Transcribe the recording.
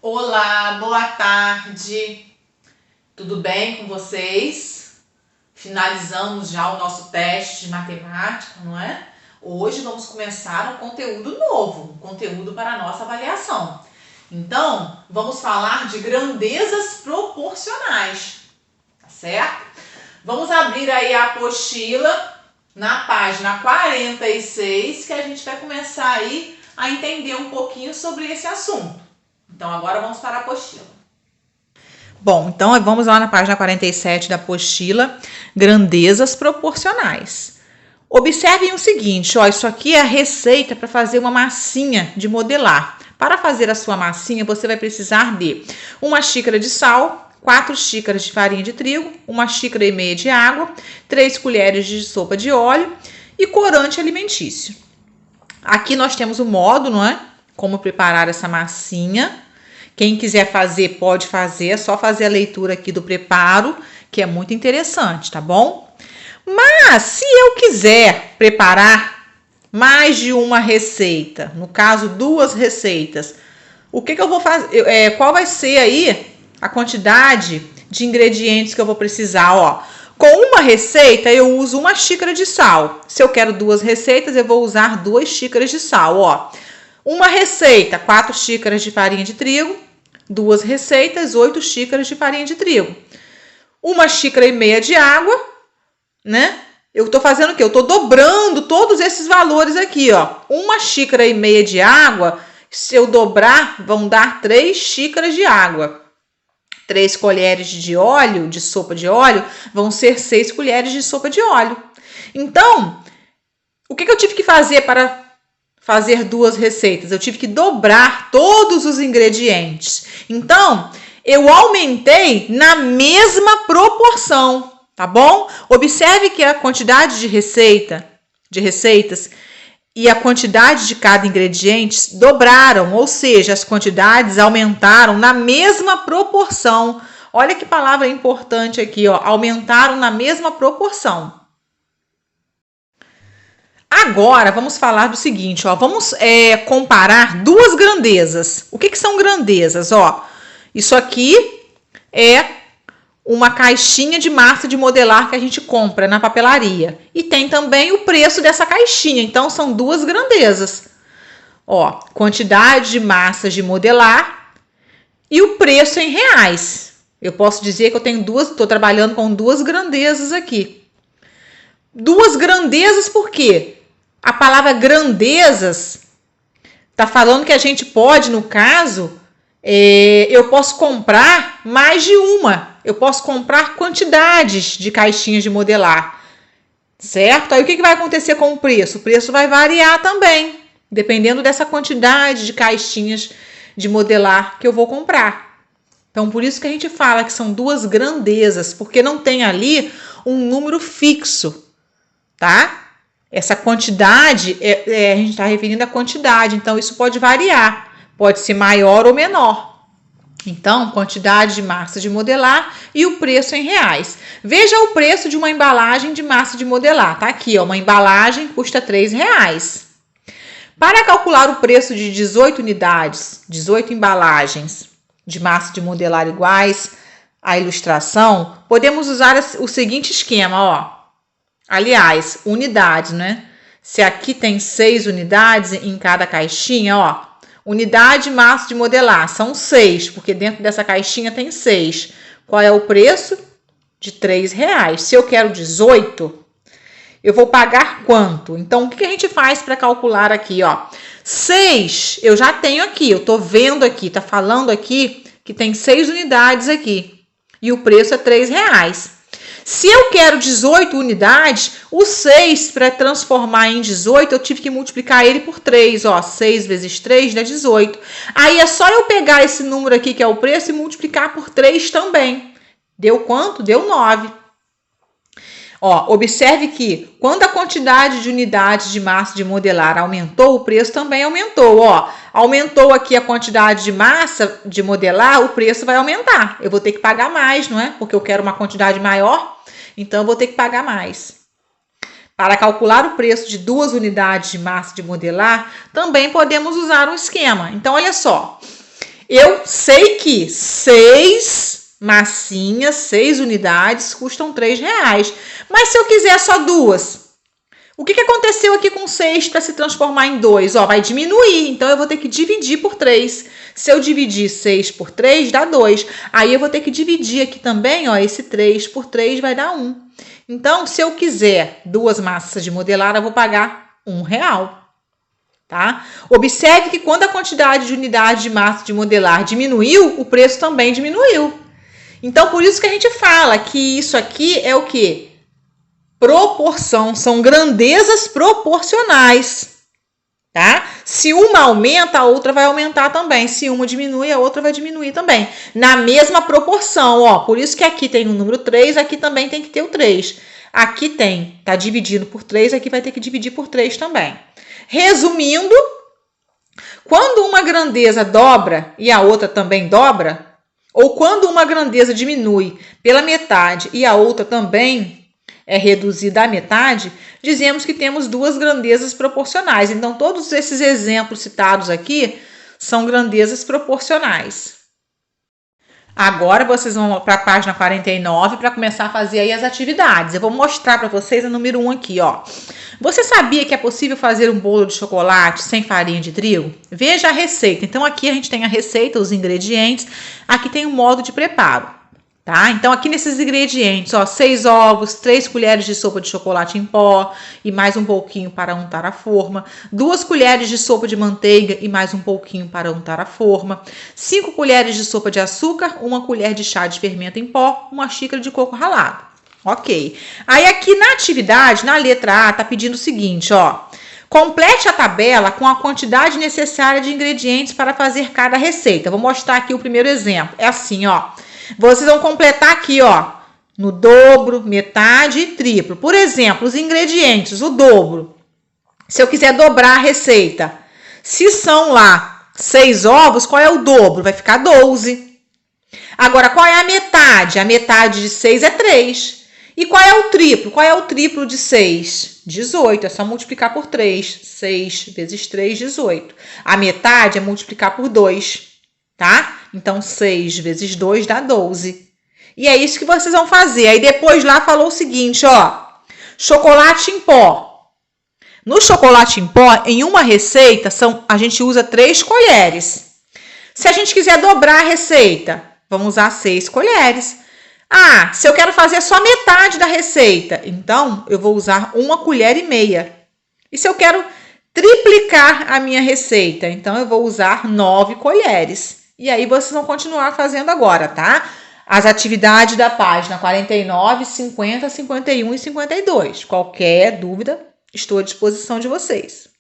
Olá, boa tarde. Tudo bem com vocês? Finalizamos já o nosso teste de matemática, não é? Hoje vamos começar um conteúdo novo, um conteúdo para a nossa avaliação. Então, vamos falar de grandezas proporcionais, tá certo? Vamos abrir aí a apostila na página 46, que a gente vai começar aí a entender um pouquinho sobre esse assunto. Então, agora vamos para a apostila. Bom, então vamos lá na página 47 da apostila, grandezas proporcionais. Observem o seguinte, ó, isso aqui é a receita para fazer uma massinha de modelar. Para fazer a sua massinha, você vai precisar de 1 xícara de sal, 4 xícaras de farinha de trigo, 1,5 xícaras de água, 3 colheres de sopa de óleo e corante alimentício. Aqui nós temos o modo, não é? Como preparar essa massinha. Quem quiser fazer, pode fazer, é só fazer a leitura aqui do preparo, que é muito interessante, tá bom? Mas, se eu quiser preparar mais de uma receita, no caso, 2 receitas, o que eu vou fazer? Qual vai ser aí a quantidade de ingredientes que eu vou precisar, ó? Com uma receita, eu uso 1 xícara de sal. Se eu quero 2 receitas, eu vou usar 2 xícaras de sal, ó. Uma receita, 4 xícaras de farinha de trigo. 2 receitas, 8 xícaras de farinha de trigo. 1,5 xícaras de água, né? Eu tô fazendo o quê? Eu tô dobrando todos esses valores aqui, ó. 1,5 xícara de água, se eu dobrar, vão dar 3 xícaras de água. 3 colheres de óleo, de sopa de óleo, vão ser 6 colheres de sopa de óleo. Então, o que eu tive que fazer para fazer 2 receitas? Eu tive que dobrar todos os ingredientes. Então, eu aumentei na mesma proporção, tá bom? Observe que a quantidade de receitas e a quantidade de cada ingrediente dobraram, ou seja, as quantidades aumentaram na mesma proporção. Olha que palavra importante aqui, ó, aumentaram na mesma proporção. Agora, vamos falar do seguinte, ó, vamos comparar 2 grandezas. O que são grandezas? Ó, isso aqui é uma caixinha de massa de modelar que a gente compra na papelaria. E tem também o preço dessa caixinha, então são 2 grandezas. Ó, quantidade de massas de modelar e o preço em reais. Eu posso dizer que eu tenho estou trabalhando com 2 grandezas aqui. 2 grandezas por quê? A palavra grandezas está falando que a gente pode, no caso, eu posso comprar mais de uma. Eu posso comprar quantidades de caixinhas de modelar, certo? Aí o que vai acontecer com o preço? O preço vai variar também, dependendo dessa quantidade de caixinhas de modelar que eu vou comprar. Então, por isso que a gente fala que são 2 grandezas, porque não tem ali um número fixo, tá? Essa quantidade, a gente está referindo à quantidade, então isso pode variar, pode ser maior ou menor. Então, quantidade de massa de modelar e o preço em reais. Veja o preço de uma embalagem de massa de modelar, tá aqui, ó, uma embalagem custa R$3. Para calcular o preço de 18 unidades, 18 embalagens de massa de modelar iguais à ilustração, podemos usar o seguinte esquema, ó. Aliás, unidades, né? Se aqui tem 6 unidades em cada caixinha, ó. Unidade de massa de modelar, são 6, porque dentro dessa caixinha tem 6. Qual é o preço? De R$3. Se eu quero 18, eu vou pagar quanto? Então, o que a gente faz para calcular aqui, ó? 6, eu já tenho aqui, eu tô vendo aqui, tá falando aqui que tem 6 unidades aqui. E o preço é R$3. Se eu quero 18 unidades, o 6 para transformar em 18, eu tive que multiplicar ele por 3, ó, 6 vezes 3 dá 18. Aí é só eu pegar esse número aqui, que é o preço, e multiplicar por 3 também. Deu quanto? Deu 9. Ó, observe que quando a quantidade de unidades de massa de modelar aumentou, o preço também aumentou, ó. Aumentou aqui a quantidade de massa de modelar, o preço vai aumentar. Eu vou ter que pagar mais, não é? Porque eu quero uma quantidade maior, então eu vou ter que pagar mais. Para calcular o preço de 2 unidades de massa de modelar, também podemos usar um esquema. Então, olha só. eu sei que 6 massinhas, 6 unidades custam R$3. Mas se eu quiser só 2, o que aconteceu aqui com 6 para se transformar em 2? Ó, vai diminuir, então eu vou ter que dividir por 3. Se eu dividir 6 por 3, dá 2. Aí eu vou ter que dividir aqui também, ó, esse 3 por 3 vai dar 1. Então, se eu quiser 2 massas de modelar, eu vou pagar R$1. Tá? Observe que quando a quantidade de unidade de massa de modelar diminuiu, o preço também diminuiu. Então, por isso que a gente fala que isso aqui é o quê? Proporção, são grandezas proporcionais, tá? Se uma aumenta, a outra vai aumentar também. Se uma diminui, a outra vai diminuir também. Na mesma proporção, ó. Por isso que aqui tem o número 3, aqui também tem que ter o 3. Aqui tem, tá dividindo por 3, aqui vai ter que dividir por 3 também. Resumindo, quando uma grandeza dobra e a outra também dobra, ou quando uma grandeza diminui pela metade e a outra também é reduzida à metade, dizemos que temos duas grandezas proporcionais. Então, todos esses exemplos citados aqui são grandezas proporcionais. Agora, vocês vão para a página 49 para começar a fazer aí as atividades. Eu vou mostrar para vocês a número 1 aqui, ó. Você sabia que é possível fazer um bolo de chocolate sem farinha de trigo? Veja a receita. Então, aqui a gente tem a receita, os ingredientes. Aqui tem o modo de preparo, tá? Então, aqui nesses ingredientes, ó, 6 ovos, 3 colheres de sopa de chocolate em pó e mais um pouquinho para untar a forma, 2 colheres de sopa de manteiga e mais um pouquinho para untar a forma, 5 colheres de sopa de açúcar, 1 colher de chá de fermento em pó, 1 xícara de coco ralado. Ok. Aí aqui na atividade, na letra A, tá pedindo o seguinte, ó. Complete a tabela com a quantidade necessária de ingredientes para fazer cada receita. Vou mostrar aqui o primeiro exemplo. É assim, ó. Vocês vão completar aqui, ó, no dobro, metade e triplo. Por exemplo, os ingredientes, o dobro. Se eu quiser dobrar a receita, se são lá 6 ovos, qual é o dobro? Vai ficar 12. Agora, qual é a metade? A metade de 6 é 3. E qual é o triplo? Qual é o triplo de 6? 18. É só multiplicar por 3. 6 vezes 3, 18. A metade é multiplicar por 2. Tá? Então, 6 vezes 2 dá 12. E é isso que vocês vão fazer. Aí depois lá falou o seguinte, ó. Chocolate em pó. No chocolate em pó, em uma receita, a gente usa 3 colheres. Se a gente quiser dobrar a receita, vamos usar 6 colheres. Ah, se eu quero fazer só metade da receita, então eu vou usar 1,5 colher. E se eu quero triplicar a minha receita, então eu vou usar 9 colheres. E aí vocês vão continuar fazendo agora, tá? As atividades da página 49, 50, 51 e 52. Qualquer dúvida, estou à disposição de vocês.